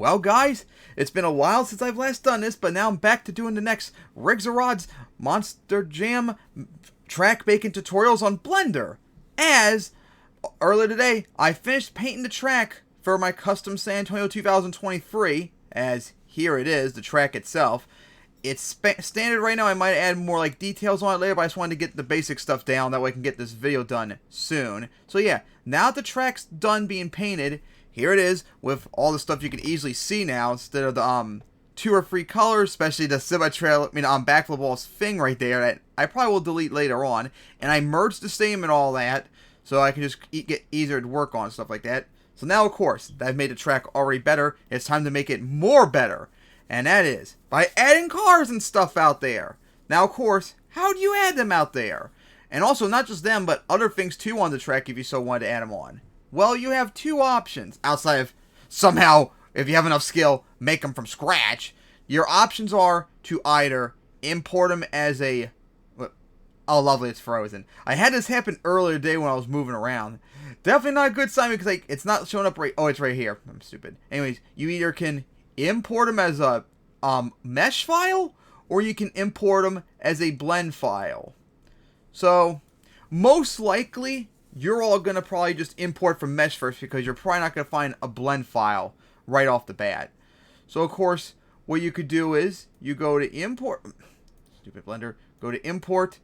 Well, guys, it's been a while since I've last done this, but now I'm back to doing the next RoR's Monster Jam track making tutorials on Blender. As earlier today, I finished painting the track for my custom San Antonio 2023, as here it is, the track itself. It's standard right now. I might add more like details on it later, but I just wanted to get the basic stuff down, that way I can get this video done soon. So yeah, now that the track's done being painted, here it is with all the stuff you can easily see now instead of the 2 or 3 colors, especially the semi-trail, backflip walls thing right there that I probably will delete later on. And I merged the same and all that, so I can just get easier to work on and stuff like that. So now, of course, that I've made the track already better, it's time to make it more better. And that is by adding cars and stuff out there. Now, of course, how do you add them out there? And also, not just them, but other things too on the track if you so wanted to add them on. Well, you have 2 options. Outside of somehow, if you have enough skill, make them from scratch. Your options are to either import them as a... Oh, lovely, it's frozen. I had this happen earlier today when I was moving around. Definitely not a good sign because it's not showing up right... Oh, it's right here. I'm stupid. Anyways, you either can import them as a mesh file, or you can import them as a blend file. So, most likely, you're all going to probably just import from mesh first because you're probably not going to find a blend file right off the bat. So, of course, what you could do is you go to import... Stupid Blender. Go to import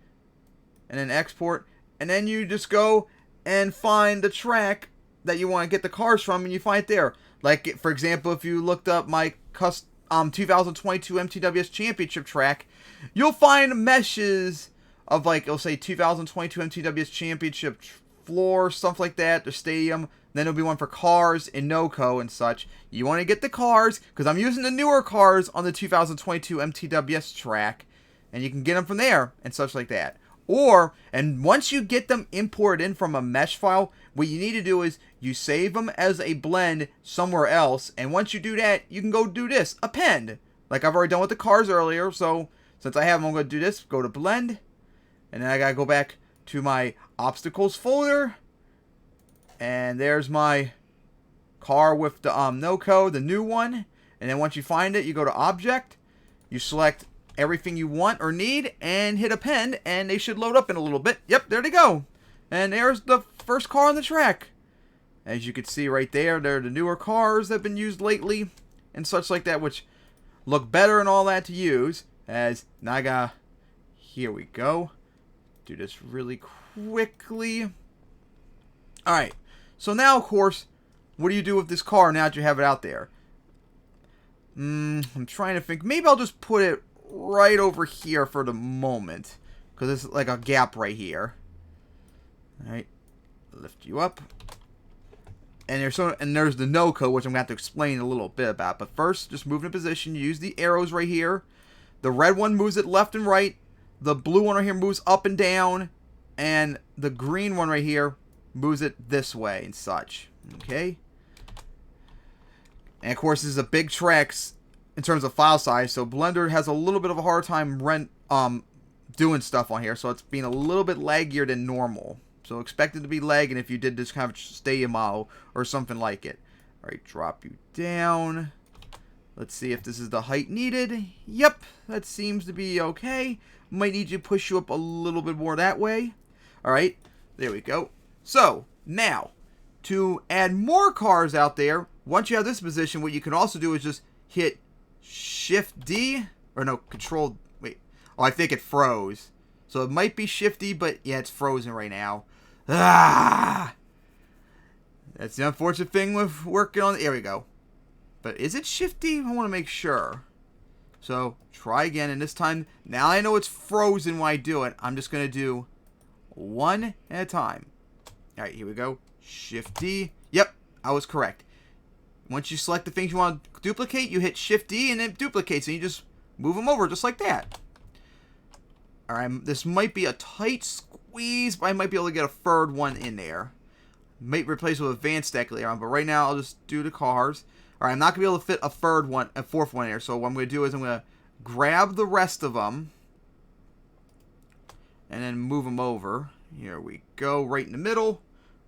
and then export, and then you just go and find the track that you want to get the cars from, and you find it there. Like, for example, if you looked up my 2022 MTWS Championship track, you'll find meshes of, like, it'll say 2022 MTWS Championship floor, stuff like that, the stadium. Then there'll be one for cars and NOCO and such. You want to get the cars, because I'm using the newer cars on the 2022 MTWS track, and you can get them from there and such like that. Or, and once you get them imported in from a mesh file, what you need to do is you save them as a blend somewhere else. And once you do that, you can go do this, append. Like I've already done with the cars earlier. So, since I have them, I'm going to do this. Go to blend. And then I got to go back to my obstacles folder. And there's my car with the NOCO, the new one. And then once you find it, you go to object. You select everything you want or need and hit append, and they should load up in a little bit. Yep, there they go. And there's the first car on the track. As you can see right there, they're the newer cars that have been used lately and such like that, which look better and all that to use. As Naga, here we go. Do this really quickly. Alright, so now of course, what do you do with this car now that you have it out there? I'm trying to think. Maybe I'll just put it right over here for the moment, because there's like a gap right here. Alright, lift you up, and there's the NOCO, which I'm going to have to explain a little bit about. But first, just move in position. Use the arrows right here. The red one moves it left and right. The blue one right here moves up and down, and the green one right here moves it this way and such. Okay, and of course this is a big track in terms of file size, so Blender has a little bit of a hard time doing stuff on here, so it's being a little bit laggier than normal. So expect it to be lagging if you did this kind of stadium model or something like it. Alright, drop you down. Let's see if this is the height needed. Yep, that seems to be okay. Might need you to push you up a little bit more that way. Alright, there we go. So, now, to add more cars out there, once you have this position, what you can also do is just hit Shift D, or no, Control, wait, oh, I think it froze. So it might be Shift D, but yeah, it's frozen right now. Ah! That's the unfortunate thing with working on, there we go. But is it Shift D? I want to make sure. So, try again, and this time, now I know it's frozen when I do it, I'm just going to do one at a time. Alright, here we go. Shift D. Yep, I was correct. Once you select the things you want to duplicate, you hit Shift D and it duplicates, and you just move them over just like that. Alright, this might be a tight squeeze, but I might be able to get a third one in there. Might replace it with advanced stack later on, but right now I'll just do the cars. Alright, I'm not going to be able to fit a fourth one here, so what I'm going to do is I'm going to grab the rest of them and then move them over. Here we go, right in the middle.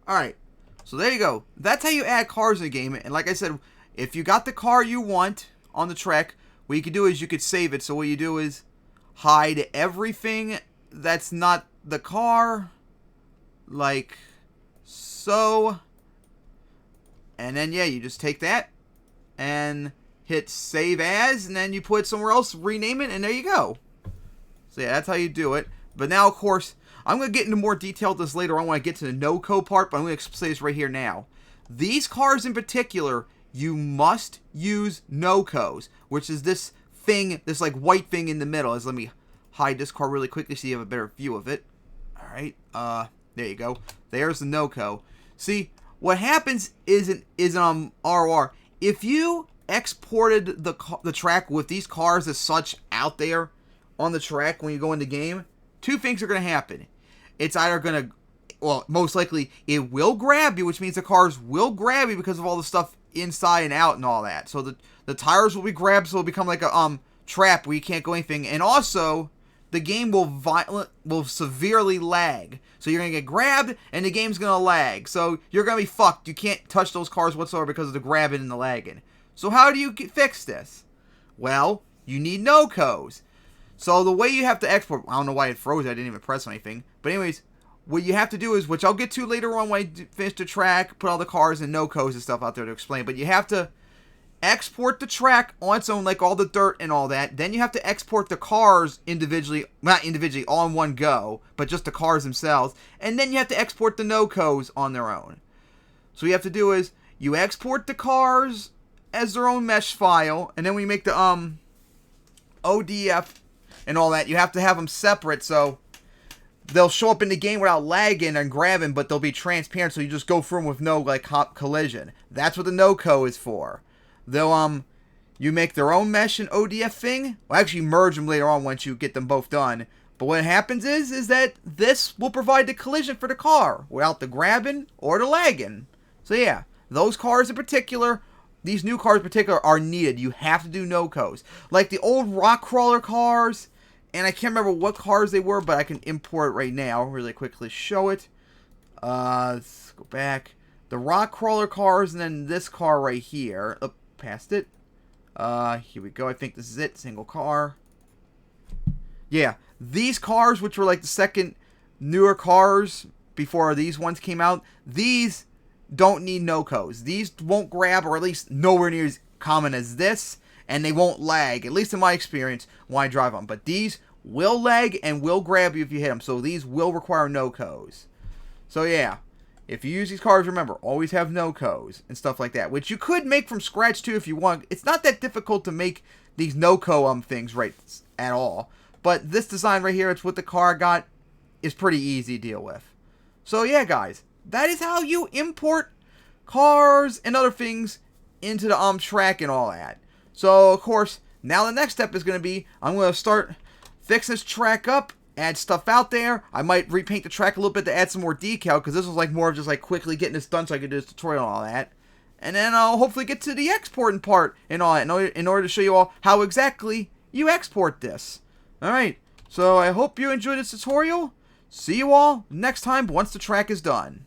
Alright, so there you go. That's how you add cars in the game, and like I said, if you got the car you want on the track, what you could do is you could save it. So what you do is hide everything that's not the car, like so. And then, yeah, you just take that and hit save as, and then you put it somewhere else, rename it, and there you go. So, yeah, that's how you do it. But now, of course, I'm going to get into more detail this later on when I get to the no-code part, but I'm going to say this right here now. These cars in particular, you must use no-codes, which is this thing, this, like, white thing in the middle. Let me hide this car really quickly so you have a better view of it. All right, there you go. There's the no-code. See, what happens is RoR, if you exported the track with these cars as such out there on the track when you go in the game, two things are going to happen. It's either going to, well, most likely it will grab you, which means the cars will grab you because of all the stuff inside and out and all that. So the tires will be grabbed, so it'll become like a trap where you can't go anything. And also, the game will severely lag. So you're going to get grabbed, and the game's going to lag. So you're going to be fucked. You can't touch those cars whatsoever because of the grabbing and the lagging. So how do you fix this? Well, you need no-codes. So the way you have to export, I don't know why it froze, I didn't even press anything. But anyways, what you have to do is, which I'll get to later on when I finish the track, put all the cars and no-codes and stuff out there to explain. But you have to export the track on its own, like all the dirt and all that. Then you have to export the cars individually, not individually, all in one go, but just the cars themselves. And then you have to export the no-codes on their own. So what you have to do is, you export the cars as their own mesh file, and then we make the ODF and all that. You have to have them separate, so they'll show up in the game without lagging and grabbing, but they'll be transparent, so you just go through them with no, like, collision. That's what the no-code is for. They'll, you make their own mesh and ODF thing. Well, actually merge them later on once you get them both done. But what happens is that this will provide the collision for the car without the grabbing or the lagging. So yeah, those cars in particular, these new cars in particular are needed. You have to do no-codes. Like the old rock crawler cars, and I can't remember what cars they were, but I can import it right now really quickly, show it. Let's go back. The rock crawler cars, and then this car right here. Oh, past it. Here we go. I think this is it. Single car. Yeah, these cars, which were like the second newer cars before these ones came out, these don't need no-codes. These won't grab, or at least nowhere near as common as this, and they won't lag, at least in my experience, when I drive them. But these will lag and will grab you if you hit them, so these will require no-codes. So yeah, if you use these cars, remember, always have no-codes and stuff like that, which you could make from scratch too if you want. It's not that difficult to make these no-code things right at all. But this design right here, it's what the car got, is pretty easy to deal with. So yeah, guys, that is how you import cars and other things into the track and all that. So, of course, now the next step is going to be, I'm going to start fixing this track up, add stuff out there. I might repaint the track a little bit to add some more decal, because this was like more of just like quickly getting this done so I could do this tutorial and all that. And then I'll hopefully get to the exporting part and all that in order to show you all how exactly you export this. Alright, so I hope you enjoyed this tutorial. See you all next time once the track is done.